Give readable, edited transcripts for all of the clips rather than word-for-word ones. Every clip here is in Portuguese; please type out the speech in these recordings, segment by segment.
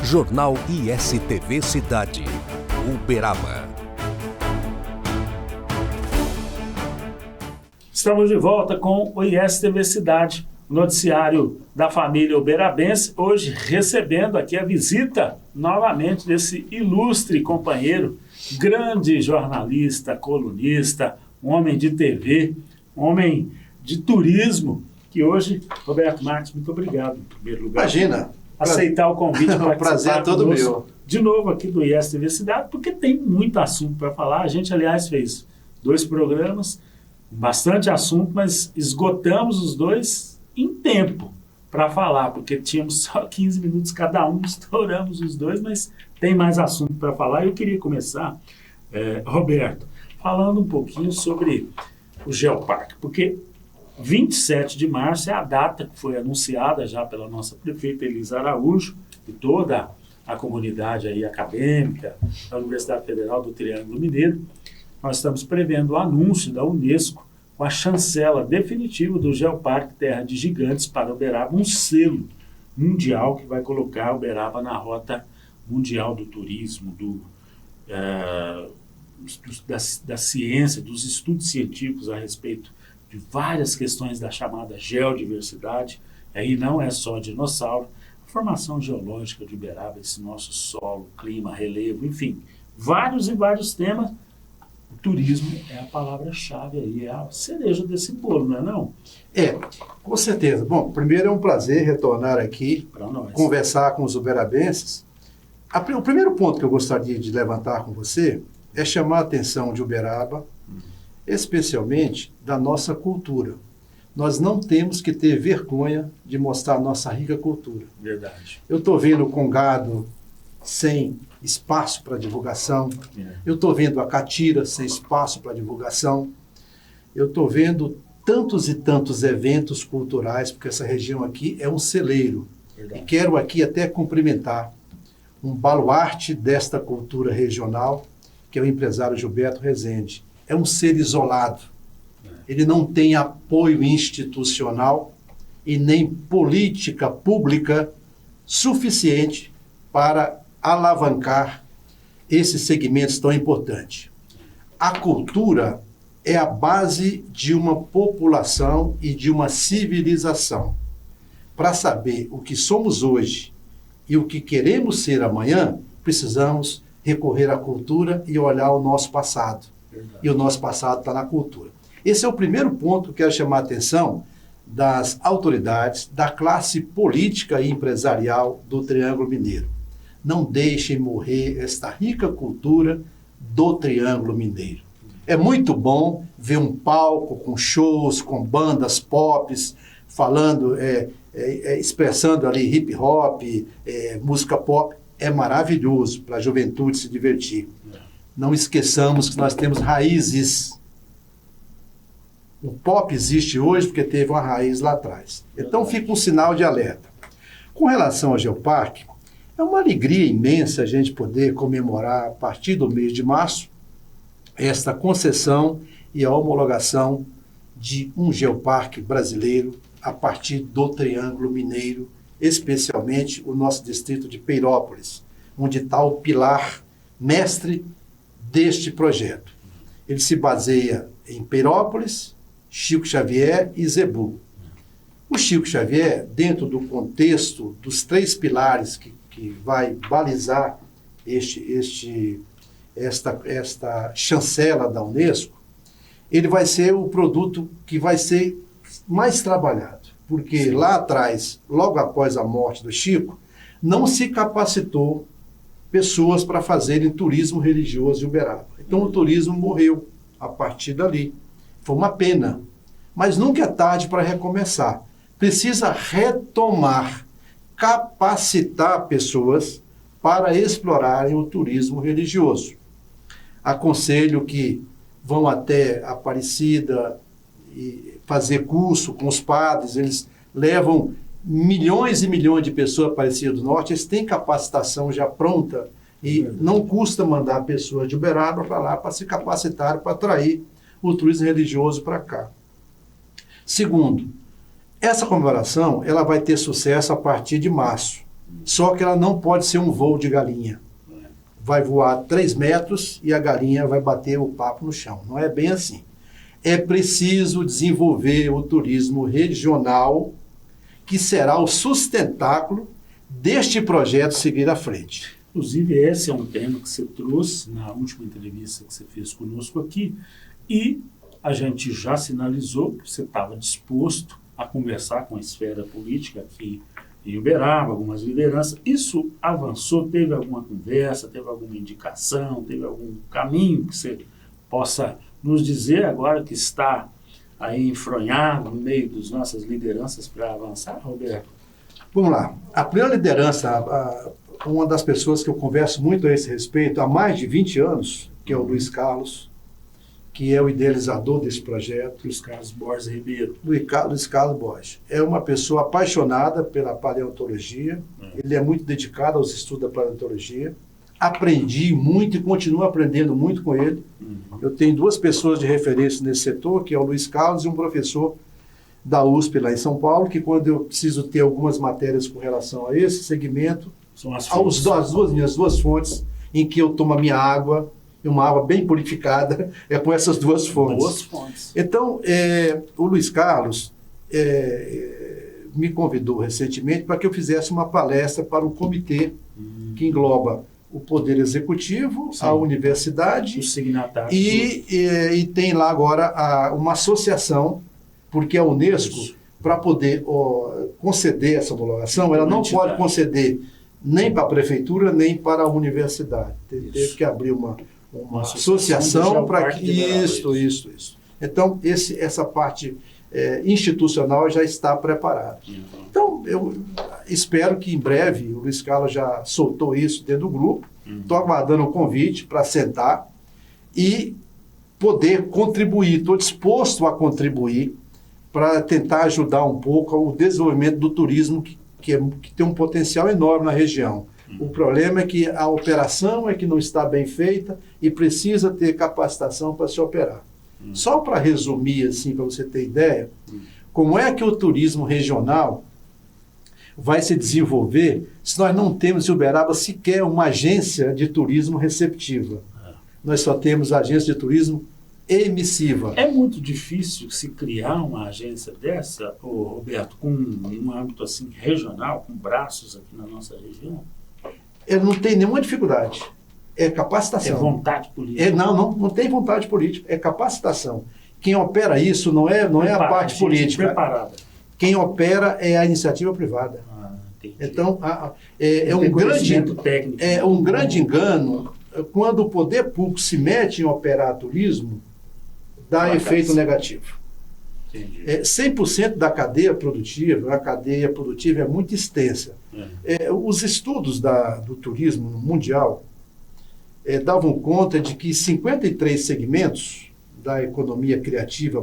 Jornal ISTV Cidade, Uberaba. Estamos de volta com o ISTV Cidade, noticiário da família uberabense, hoje recebendo aqui a visita novamente desse ilustre companheiro, grande jornalista, colunista, um homem de TV, um homem de turismo, que hoje, Roberto Marques, muito obrigado, em primeiro lugar. Imagina. Aceitar o convite para o prazer é todo meu. De novo aqui do ISTV Cidade, porque tem muito assunto para falar. A gente, aliás, fez 2 programas, bastante assunto, mas esgotamos os 2 em tempo para falar, porque tínhamos só 15 minutos cada um, estouramos os 2, mas tem mais assunto para falar. Eu queria começar, Roberto, falando um pouquinho sobre o Geoparque, porque 27 de março é a data que foi anunciada já pela nossa prefeita Elisa Araújo e toda a comunidade aí acadêmica da Universidade Federal do Triângulo Mineiro. Nós estamos prevendo o anúncio da Unesco com a chancela definitiva do Geoparque Terra de Gigantes para Uberaba, um selo mundial que vai colocar Uberaba na rota mundial do turismo, da ciência, dos estudos científicos a respeito de várias questões da chamada geodiversidade. Aí não é só dinossauro, a formação geológica de Uberaba, esse nosso solo, clima, relevo, enfim, vários e vários temas. O turismo é a palavra-chave aí, é a cereja desse bolo, não é não? Com certeza. Bom, primeiro é um prazer retornar aqui, conversar com os uberabenses. O primeiro ponto que eu gostaria de levantar com você é chamar a atenção de Uberaba, especialmente da nossa cultura. Nós não temos que ter vergonha de mostrar a nossa rica cultura. Verdade. Eu estou vendo o Congado sem espaço para divulgação. Eu estou vendo a Catira sem espaço para divulgação. Eu estou vendo tantos e tantos eventos culturais, porque essa região aqui é um celeiro. Verdade. E quero aqui até cumprimentar um baluarte desta cultura regional, que é o empresário Gilberto Rezende. É um ser isolado. Ele não tem apoio institucional e nem política pública suficiente para alavancar esses segmentos tão importantes. A cultura é a base de uma população e de uma civilização. Para saber o que somos hoje e o que queremos ser amanhã, precisamos recorrer à cultura e olhar o nosso passado. Verdade. E o nosso passado está na cultura. Esse é o primeiro ponto que eu quero chamar a atenção das autoridades, da classe política e empresarial do Triângulo Mineiro. Não deixem morrer esta rica cultura do Triângulo Mineiro. É muito bom ver um palco com shows, com bandas pop, falando, expressando ali hip hop, música pop. É maravilhoso para a juventude se divertir. Não esqueçamos que nós temos raízes. O pop existe hoje porque teve uma raiz lá atrás. Então fica um sinal de alerta. Com relação ao Geoparque, é uma alegria imensa a gente poder comemorar, a partir do mês de março, esta concessão e a homologação de um Geoparque brasileiro a partir do Triângulo Mineiro, especialmente o nosso distrito de Peirópolis, onde está o pilar mestre deste projeto. Ele se baseia em Peirópolis, Chico Xavier e Zebu. O Chico Xavier, dentro do contexto dos 3 pilares que vai balizar esta chancela da Unesco, ele vai ser o produto que vai ser mais trabalhado, porque lá atrás, logo após a morte do Chico, não se capacitou pessoas para fazerem turismo religioso em Uberaba. Então o turismo morreu a partir dali. Foi uma pena, mas nunca é tarde para recomeçar. Precisa retomar, capacitar pessoas para explorarem o turismo religioso. Aconselho que vão até Aparecida e fazer curso com os padres, eles levam milhões e milhões de pessoas a Aparecida do Norte, eles têm capacitação já pronta e não custa mandar pessoas de Uberaba para lá para se capacitar, para atrair o turismo religioso para cá. Segundo, essa comemoração ela vai ter sucesso a partir de março. Só que ela não pode ser um voo de galinha. Vai voar 3 metros e a galinha vai bater o papo no chão. Não é bem assim. É preciso desenvolver o turismo regional, que será o sustentáculo deste projeto seguir à frente. Inclusive, esse é um tema que você trouxe na última entrevista que você fez conosco aqui, e a gente já sinalizou que você estava disposto a conversar com a esfera política aqui em Uberaba, algumas lideranças. Isso avançou? Teve alguma conversa, teve alguma indicação, teve algum caminho que você possa nos dizer agora que está aí enfronhado no meio das nossas lideranças para avançar, Roberto? Vamos lá. A primeira liderança, uma das pessoas que eu converso muito a esse respeito há mais de 20 anos, que é o Luiz Carlos, que é o idealizador desse projeto. Luiz Carlos Borges Ribeiro. Luiz Carlos Borges. É uma pessoa apaixonada pela paleontologia, ele é muito dedicado aos estudos da paleontologia. Aprendi muito e continuo aprendendo muito com ele. Eu tenho 2 pessoas de referência nesse setor, que é o Luiz Carlos e um professor da USP lá em São Paulo, que quando eu preciso ter algumas matérias com relação a esse segmento, são as minhas duas fontes em que eu tomo a minha água, uma água bem purificada, é com essas 2 fontes. Então, o Luiz Carlos me convidou recentemente para que eu fizesse uma palestra para o comitê que engloba o Poder Executivo, sim, a universidade, e tem lá agora uma associação, porque a Unesco, para poder conceder essa homologação, ela não pode conceder nem para a prefeitura, nem para a universidade. Teve que abrir uma associação para que... Isso. Então, essa parte institucional já está preparada. Então, eu espero que em breve, o Luiz Carlos já soltou isso dentro do grupo, estou aguardando o convite para sentar e poder contribuir, estou disposto a contribuir para tentar ajudar um pouco o desenvolvimento do turismo, que tem um potencial enorme na região. O problema é que a operação é que não está bem feita e precisa ter capacitação para se operar. Só para resumir, assim, para você ter ideia, como é que o turismo regional vai se desenvolver se nós não temos em Uberaba sequer uma agência de turismo receptiva? Nós só temos agência de turismo emissiva. É muito difícil se criar uma agência dessa, Roberto, com um âmbito assim regional, com braços aqui na nossa região? Ele não tem nenhuma dificuldade. É capacitação. É vontade política. Não tem vontade política. É capacitação. Quem opera isso não é a parte política. Preparada. Quem opera é a iniciativa privada. Então, um grande engano quando o poder público se mete em operar turismo, dá efeito negativo. 100% da cadeia produtiva, a cadeia produtiva é muito extensa. Os estudos do turismo mundial davam conta de que 53 segmentos da economia criativa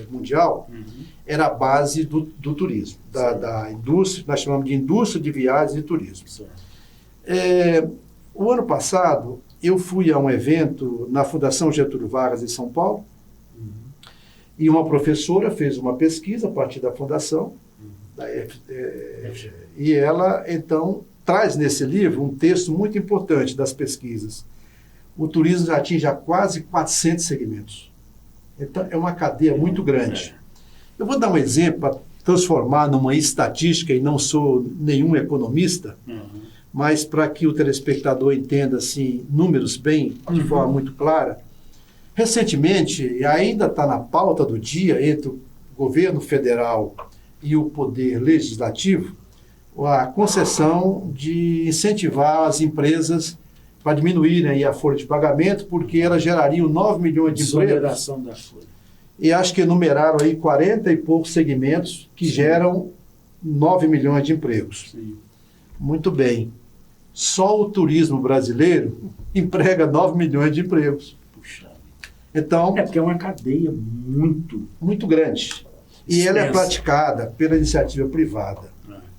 mundial era a base do turismo, da indústria, nós chamamos de indústria de viagens e turismo. O ano passado, eu fui a um evento na Fundação Getúlio Vargas, em São Paulo, e uma professora fez uma pesquisa a partir da fundação, e ela, então, traz nesse livro um texto muito importante das pesquisas. O turismo já atinge quase 400 segmentos. Então, é uma cadeia muito grande. Eu vou dar um exemplo para transformar numa estatística, e não sou nenhum economista, mas para que o telespectador entenda assim, números bem, de forma muito clara. Recentemente, e ainda está na pauta do dia entre o governo federal e o poder legislativo, a concessão de incentivar as empresas para diminuírem aí a folha de pagamento, porque elas gerariam 9 milhões de empregos. Da folha. E acho que enumeraram aí 40 e poucos segmentos que geram 9 milhões de empregos. Sim. Muito bem. Só o turismo brasileiro emprega 9 milhões de empregos. Puxa. Então, porque é uma cadeia muito grande. E ela é praticada pela iniciativa privada.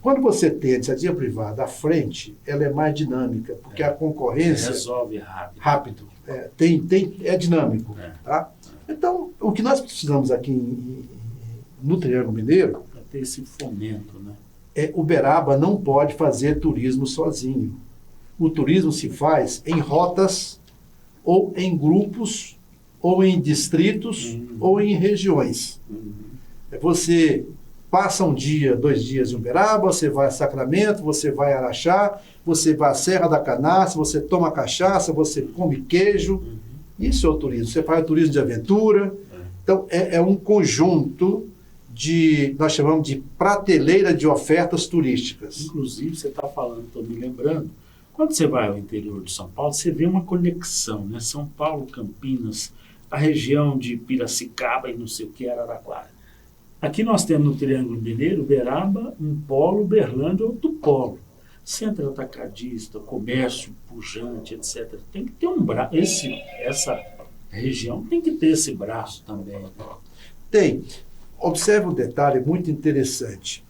Quando você tem a iniciativa privada à frente, ela é mais dinâmica, porque a concorrência... resolve rápido. É dinâmico. Tá? Então, o que nós precisamos aqui no Triângulo Mineiro... É ter esse fomento, né? Uberaba não pode fazer turismo sozinho. O turismo se faz em rotas, ou em grupos, ou em distritos, ou em regiões. Você passa um dia, 2 dias em Uberaba, você vai a Sacramento, você vai a Araxá, você vai à Serra da Canastra, você toma cachaça, você come queijo. Isso é o turismo. Você faz o turismo de aventura. Então, é um conjunto nós chamamos de prateleira de ofertas turísticas. Inclusive, você está falando, estou me lembrando, quando você vai ao interior de São Paulo, você vê uma conexão, né? São Paulo, Campinas, a região de Piracicaba e não sei o que, Araraquara. Aqui nós temos no Triângulo Mineiro, Uberaba, um polo, Uberlândia, outro polo. Centro atacadista, comércio pujante, etc. Tem que ter um braço, essa região tem que ter esse braço também. Né? Tem. Observe um detalhe muito interessante.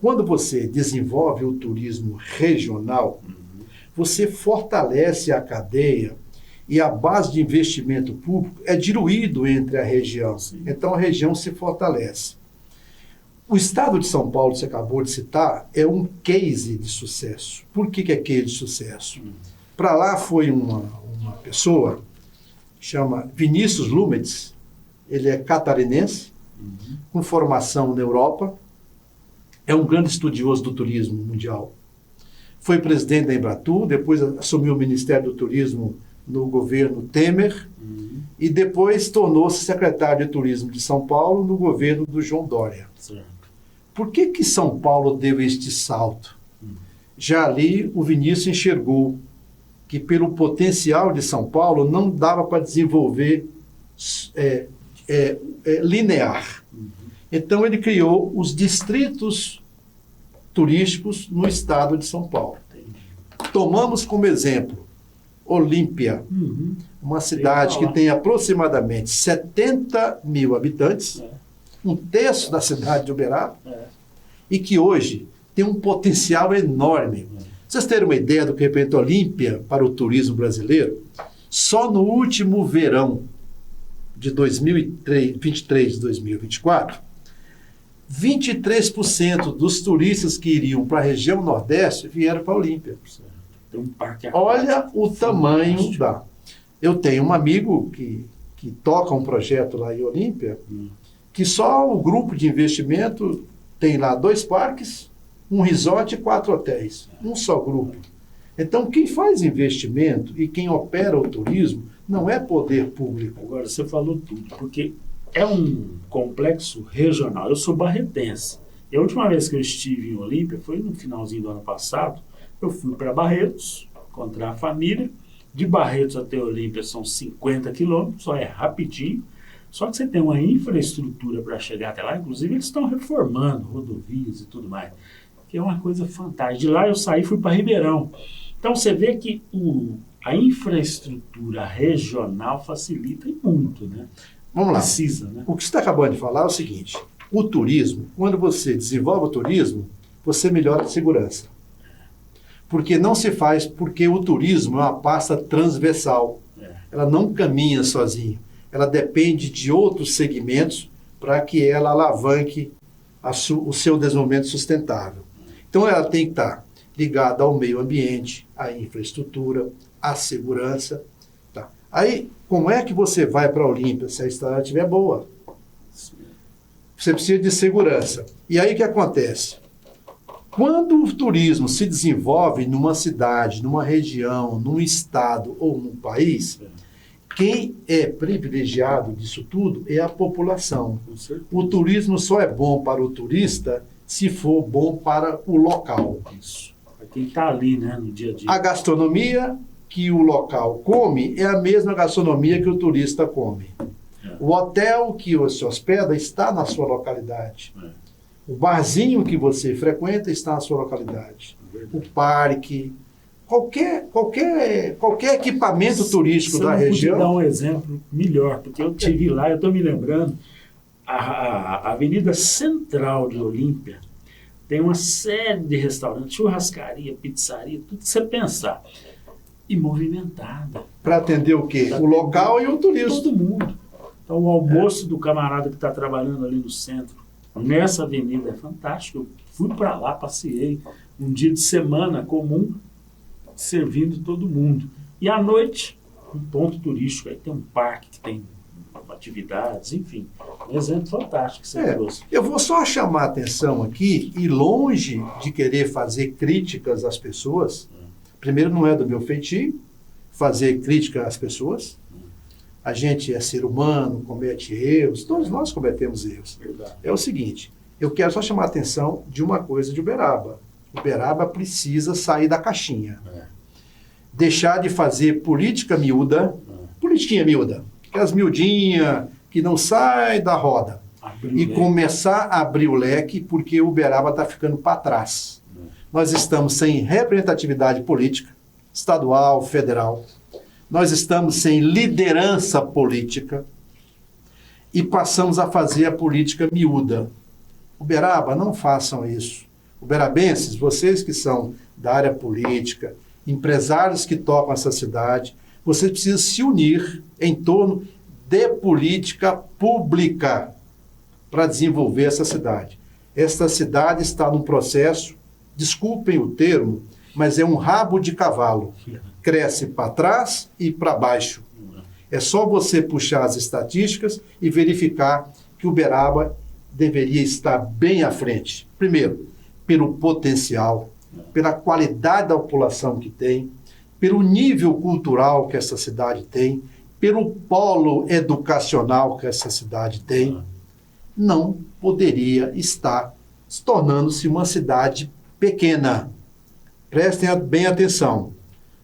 Quando você desenvolve o turismo regional, você fortalece a cadeia e a base de investimento público é diluído entre a região. Sim. Então, a região se fortalece. O estado de São Paulo, que você acabou de citar, é um case de sucesso. Por que é case de sucesso? Para lá foi uma pessoa, chama Vinícius Lumetz, ele é catarinense, com formação na Europa, é um grande estudioso do turismo mundial. Foi presidente da Embratur, depois assumiu o Ministério do Turismo no governo Temer, e depois tornou-se secretário de Turismo de São Paulo no governo do João Dória. Certo. Por que São Paulo deu este salto? Já ali o Vinícius enxergou que pelo potencial de São Paulo não dava para desenvolver linear. Então ele criou os distritos turísticos no estado de São Paulo. Tomamos como exemplo Olímpia, uma cidade que tem aproximadamente 70 mil habitantes, um terço da cidade de Uberaba, e que hoje tem um potencial enorme. Vocês terem uma ideia do que representa Olímpia para o turismo brasileiro? Só no último verão de 2023 e 2024, 23% dos turistas que iriam para a região Nordeste vieram para a Olímpia. Tem um parque Olha o tamanho da... Eu tenho um amigo que toca um projeto lá em Olímpia, que só o grupo de investimento tem lá 2 parques, um resort e 4 hotéis. Um só grupo. Então, quem faz investimento e quem opera o turismo não é poder público. Agora, você falou tudo, porque é um complexo regional. Eu sou barretense. E a última vez que eu estive em Olímpia foi no finalzinho do ano passado. Eu fui para Barretos, encontrar a família. De Barretos até Olímpia são 50 quilômetros, só é rapidinho. Só que você tem uma infraestrutura para chegar até lá. Inclusive, eles estão reformando rodovias e tudo mais, que é uma coisa fantástica. De lá eu saí e fui para Ribeirão. Então, você vê que a infraestrutura regional facilita muito, né? Vamos lá. Precisa, né? O que você está acabando de falar é o seguinte: o turismo, quando você desenvolve o turismo, você melhora a segurança. Porque não se faz, porque o turismo é uma pasta transversal. Ela não caminha sozinha. Ela depende de outros segmentos para que ela alavanque o seu desenvolvimento sustentável. Então, ela tem que estar ligada ao meio ambiente, à infraestrutura, à segurança. Tá. Aí, como é que você vai para a Olímpia se a estrada estiver boa? Você precisa de segurança. E aí o que acontece? Quando o turismo se desenvolve numa cidade, numa região, num estado ou num país, quem é privilegiado disso tudo é a população. O turismo só é bom para o turista se for bom para o local. Isso. Para quem está ali, né, no dia a dia. A gastronomia que o local come é a mesma gastronomia que o turista come. O hotel que se hospeda está na sua localidade. O barzinho que você frequenta está na sua localidade. O parque, qualquer equipamento turístico da região. Vou dar um exemplo melhor, porque eu estive lá, eu estou me lembrando, a Avenida Central de Olímpia tem uma série de restaurantes, churrascaria, pizzaria, tudo que você pensar. E movimentada. Para atender o quê? O local e o turismo. Todo mundo. Então, o almoço do camarada que está trabalhando ali no centro, nessa avenida é fantástico. Eu fui para lá, passeei, um dia de semana comum, servindo todo mundo. E à noite, um ponto turístico, aí tem um parque que tem atividades, enfim, um exemplo fantástico que você trouxe. Eu vou só chamar a atenção aqui, e longe de querer fazer críticas às pessoas, primeiro, não é do meu feitio fazer crítica às pessoas. A gente é ser humano, comete erros, todos nós cometemos erros. Verdade. É o seguinte, eu quero só chamar a atenção de uma coisa de Uberaba. Uberaba precisa sair da caixinha. Deixar de fazer politiquinha miúda, aquelas miudinhas que não saem da roda. E começar a abrir o leque, porque Uberaba está ficando para trás. Nós estamos sem representatividade política, estadual, federal. Nós estamos sem liderança política e passamos a fazer a política miúda. Uberaba, não façam isso. Uberabenses, vocês que são da área política, empresários que tocam essa cidade, vocês precisam se unir em torno de política pública para desenvolver essa cidade. Esta cidade está num processo, desculpem o termo, mas é um rabo de cavalo. Cresce para trás e para baixo. É só você puxar as estatísticas e verificar que Uberaba deveria estar bem à frente. Primeiro, pelo potencial, pela qualidade da população que tem, pelo nível cultural que essa cidade tem, pelo polo educacional que essa cidade tem, não poderia estar se tornando-se uma cidade pequena. Prestem bem atenção.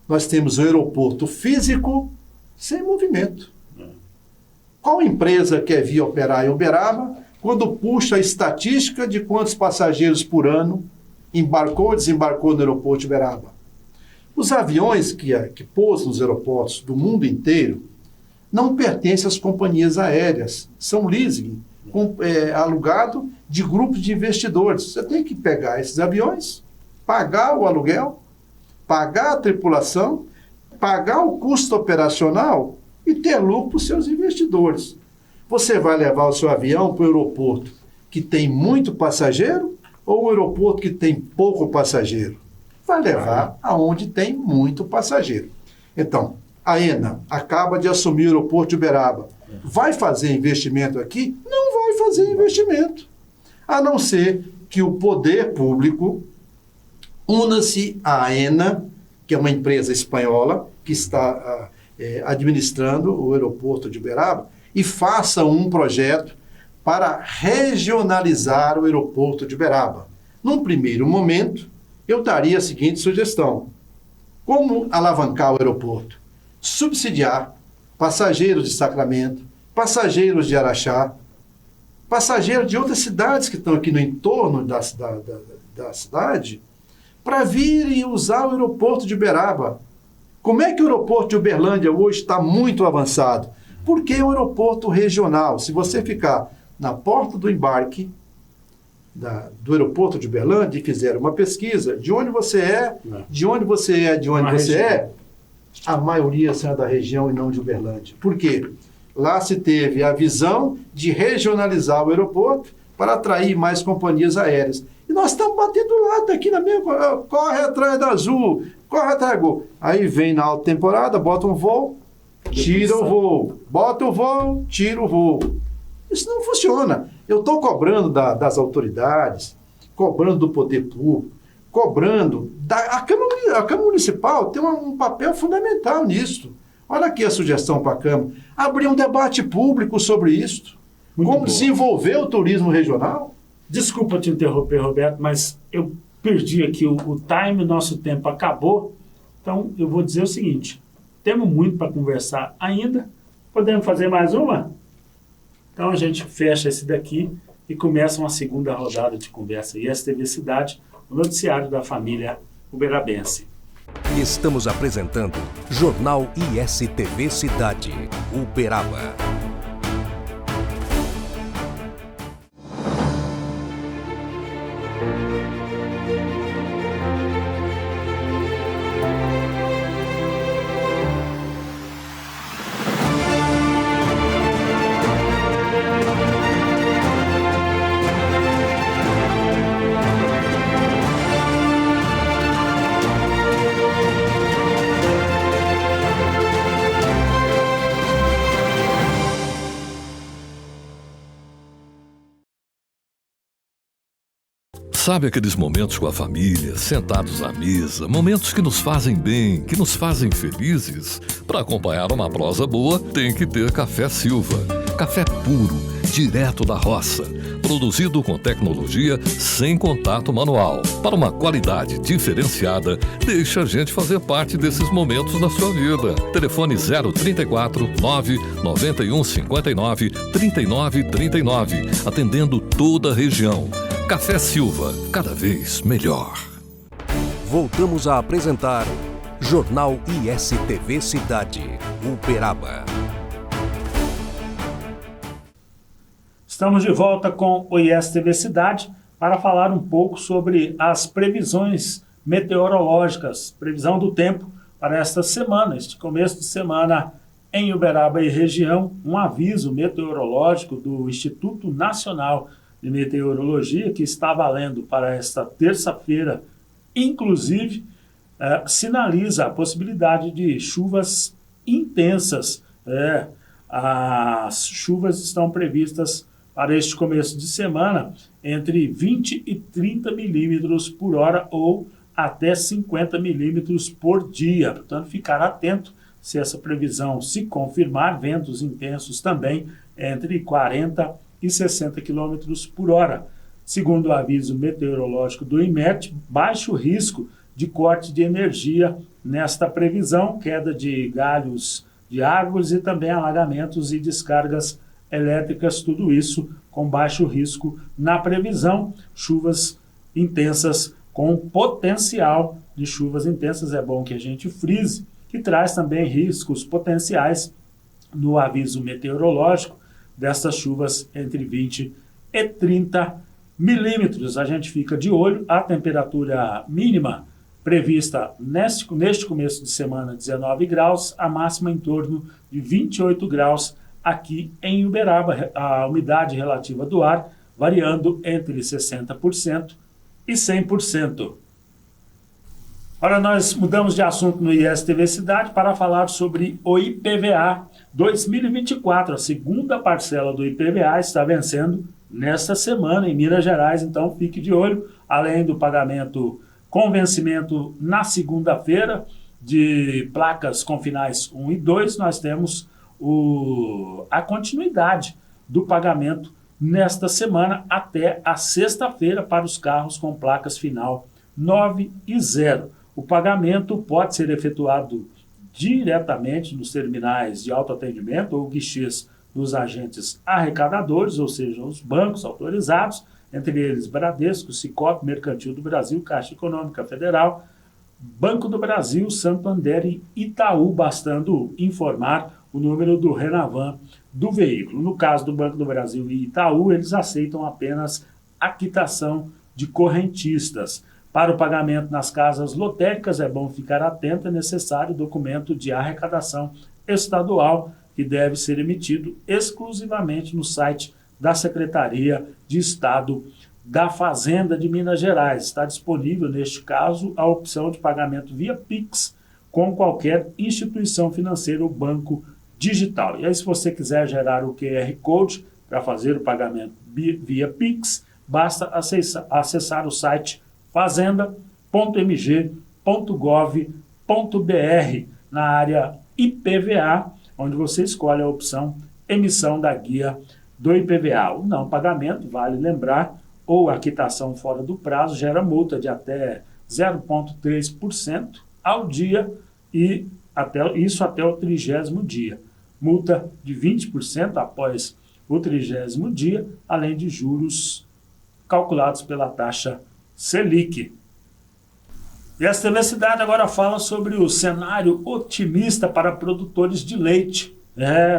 Nós temos um aeroporto físico sem movimento. Qual empresa quer vir operar em Uberaba quando puxa a estatística de quantos passageiros por ano embarcou ou desembarcou no aeroporto de Uberaba? Os aviões que pousam nos aeroportos do mundo inteiro não pertencem às companhias aéreas. São leasing, alugado de grupos de investidores. Você tem que pegar esses aviões, pagar o aluguel, pagar a tripulação, pagar o custo operacional e ter lucro para os seus investidores. Você vai levar o seu avião para o aeroporto que tem muito passageiro ou o aeroporto que tem pouco passageiro? Vai levar aonde tem muito passageiro. Então, a ENA acaba de assumir o aeroporto de Uberaba. Vai fazer investimento aqui? Não vai fazer investimento. A não ser que o poder público una-se à ENA, que é uma empresa espanhola que está administrando o aeroporto de Uberaba, e faça um projeto para regionalizar o aeroporto de Uberaba. Num primeiro momento, eu daria a seguinte sugestão. Como alavancar o aeroporto? Subsidiar passageiros de Sacramento, passageiros de Araxá, passageiros de outras cidades que estão aqui no entorno da cidade, para virem usar o aeroporto de Uberaba. Como é que o aeroporto de Uberlândia hoje está muito avançado? Porque é um aeroporto regional. Se você ficar na porta do embarque do aeroporto de Uberlândia e fizer uma pesquisa de onde você é, a maioria será da região e não de Uberlândia. Por quê? Lá se teve a visão de regionalizar o aeroporto para atrair mais companhias aéreas. E nós estamos batendo lata aqui na mesma... Corre atrás da Azul, corre atrás da Gol. Aí vem na alta temporada, bota um voo, tira o voo. Bota o voo, tira o voo. Isso não funciona. Eu estou cobrando das autoridades, cobrando do poder público, cobrando... A Câmara Municipal tem um papel fundamental nisso. Olha aqui a sugestão para a Câmara. Abrir um debate público sobre isso. Como desenvolver o turismo regional. Desculpa te interromper, Roberto, mas eu perdi aqui o time, o nosso tempo acabou. Então, eu vou dizer o seguinte. Temos muito para conversar ainda. Podemos fazer mais uma? Então, a gente fecha esse daqui e começa uma segunda rodada de conversa. ISTV Cidade, o noticiário da família uberabense. Estamos apresentando Jornal ISTV Cidade, Uberaba. Sabe aqueles momentos com a família, sentados à mesa, momentos que nos fazem bem, que nos fazem felizes? Para acompanhar uma prosa boa, tem que ter Café Silva. Café puro, direto da roça, produzido com tecnologia sem contato manual. Para uma qualidade diferenciada, deixa a gente fazer parte desses momentos da sua vida. Telefone 034 991 59 39 39, atendendo toda a região. Café Silva, cada vez melhor. Voltamos a apresentar Jornal ISTV Cidade, Uberaba. Estamos de volta com o ISTV Cidade para falar um pouco sobre as previsões meteorológicas, previsão do tempo para esta semana, este começo de semana em Uberaba e região. Um aviso meteorológico do Instituto Nacional de Meteorologia, que está valendo para esta terça-feira, inclusive, sinaliza a possibilidade de chuvas intensas. As chuvas estão previstas para este começo de semana entre 20 e 30 milímetros por hora ou até 50 milímetros por dia. Portanto, ficar atento se essa previsão se confirmar, ventos intensos também entre 40 e 60 km por hora. Segundo o aviso meteorológico do IMET, baixo risco de corte de energia nesta previsão, queda de galhos de árvores e também alagamentos e descargas elétricas, tudo isso com baixo risco na previsão. Chuvas intensas com potencial de chuvas intensas, é bom que a gente frise, que traz também riscos potenciais no aviso meteorológico dessas chuvas entre 20 e 30 milímetros. A gente fica de olho. A temperatura mínima prevista neste começo de semana, 19 graus, a máxima em torno de 28 graus aqui em Uberaba. A umidade relativa do ar variando entre 60% e 100%. Agora nós mudamos de assunto no ISTV Cidade para falar sobre o IPVA 2024. A segunda parcela do IPVA está vencendo nesta semana em Minas Gerais, então fique de olho. Além do pagamento com vencimento na segunda-feira de placas com finais 1 e 2, nós temos a continuidade do pagamento nesta semana até a sexta-feira para os carros com placas final 9 e 0. O pagamento pode ser efetuado diretamente nos terminais de autoatendimento ou guichês dos agentes arrecadadores, ou seja, os bancos autorizados, entre eles Bradesco, Sicoob, Mercantil do Brasil, Caixa Econômica Federal, Banco do Brasil, Santander e Itaú, bastando informar o número do Renavan do veículo. No caso do Banco do Brasil e Itaú, eles aceitam apenas a quitação de correntistas. Para o pagamento nas casas lotéricas, é bom ficar atento, é necessário documento de arrecadação estadual, que deve ser emitido exclusivamente no site da Secretaria de Estado da Fazenda de Minas Gerais. Está disponível, neste caso, a opção de pagamento via Pix com qualquer instituição financeira ou banco digital. E aí, se você quiser gerar o QR Code para fazer o pagamento via Pix, basta acessar o site fazenda.mg.gov.br na área IPVA, onde você escolhe a opção emissão da guia do IPVA. O não pagamento, vale lembrar, ou a quitação fora do prazo gera multa de até 0,3% ao dia e até o 30º dia. Multa de 20% após o 30º dia, além de juros calculados pela taxa Selic. E a ISTV Cidade agora fala sobre o cenário otimista para produtores de leite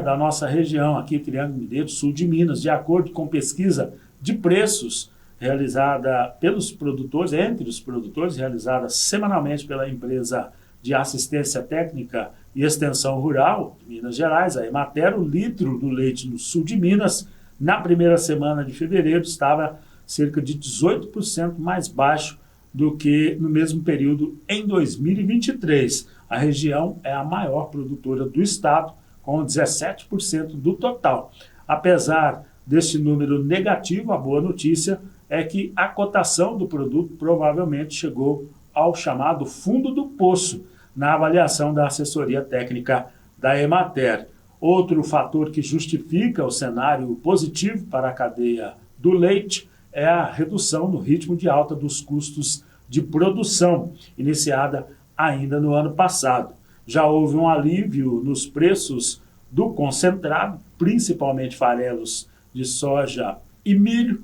da nossa região, aqui Triângulo Mineiro, sul de Minas. De acordo com pesquisa de preços realizada pelos produtores, entre os produtores, realizada semanalmente pela empresa de assistência técnica e extensão rural de Minas Gerais, a Emater, o litro do leite no sul de Minas, na primeira semana de fevereiro, estava cerca de 18% mais baixo do que no mesmo período em 2023. A região é a maior produtora do estado, com 17% do total. Apesar deste número negativo, a boa notícia é que a cotação do produto provavelmente chegou ao chamado fundo do poço, na avaliação da assessoria técnica da Emater. Outro fator que justifica o cenário positivo para a cadeia do leite é a redução no ritmo de alta dos custos de produção, iniciada ainda no ano passado. Já houve um alívio nos preços do concentrado, principalmente farelos de soja e milho,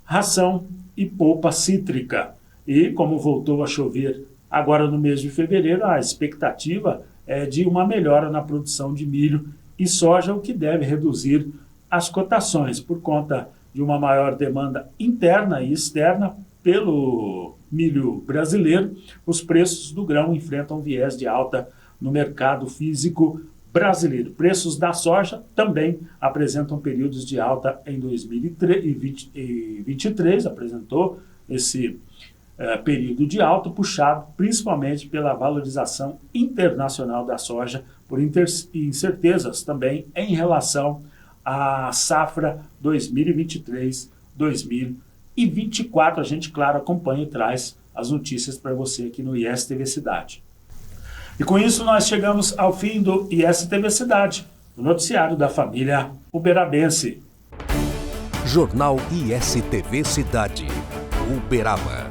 ração e polpa cítrica. E como voltou a chover agora no mês de fevereiro, a expectativa é de uma melhora na produção de milho e soja, o que deve reduzir as cotações por conta de uma maior demanda interna e externa pelo milho brasileiro. Os preços do grão enfrentam viés de alta no mercado físico brasileiro. Preços da soja também apresentam períodos de alta em 2023, apresentou esse período de alta, puxado principalmente pela valorização internacional da soja, por incertezas também em relação à safra 2023-2024. A gente, claro, acompanha e traz as notícias para você aqui no IS TV Cidade. E com isso nós chegamos ao fim do IS TV Cidade, o noticiário da família uberabense. Jornal IS TV Cidade, Uberaba.